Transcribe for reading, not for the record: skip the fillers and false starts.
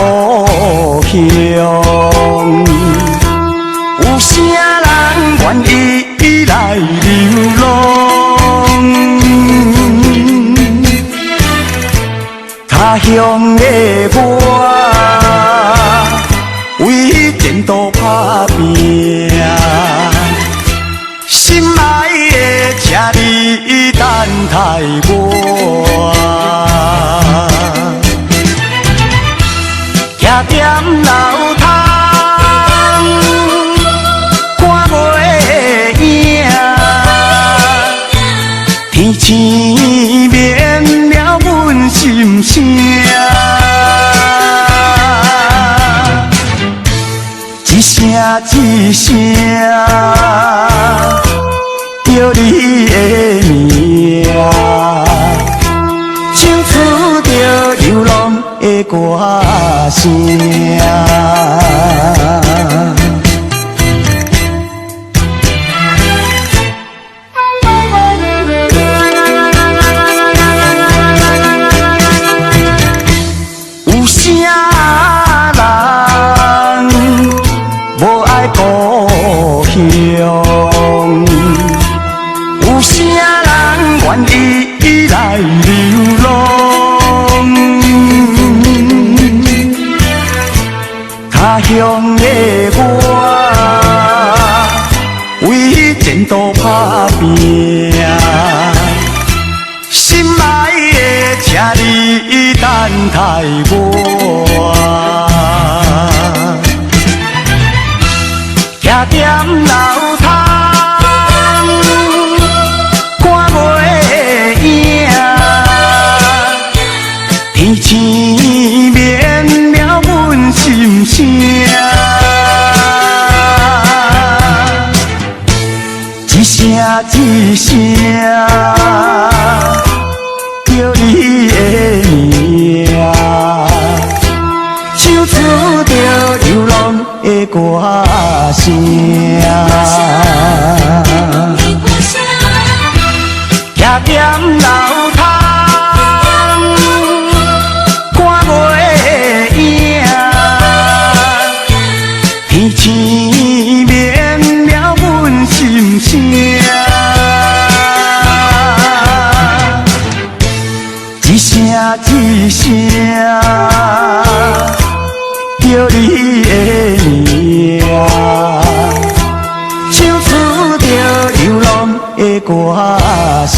故乡。有啥人愿意来流浪？他乡的我，为前途打拼。心爱的，请你等待我。徛踮楼窗，看袂影，天星灭了阮心声。一声一声叫你的名，唱出着流浪的歌声。有啥人无爱故乡？有啥人愿意来流浪？他乡的我，为前途打拼。心爱的，请你等待我。徛踮楼窗，看袂影，天星灭了阮心声。一声一声叫你的名，唱出着流浪的歌声。徛踮楼窗，看袂影，天星灭了阮心声。一声一声叫你的名，唱出着流浪的歌声。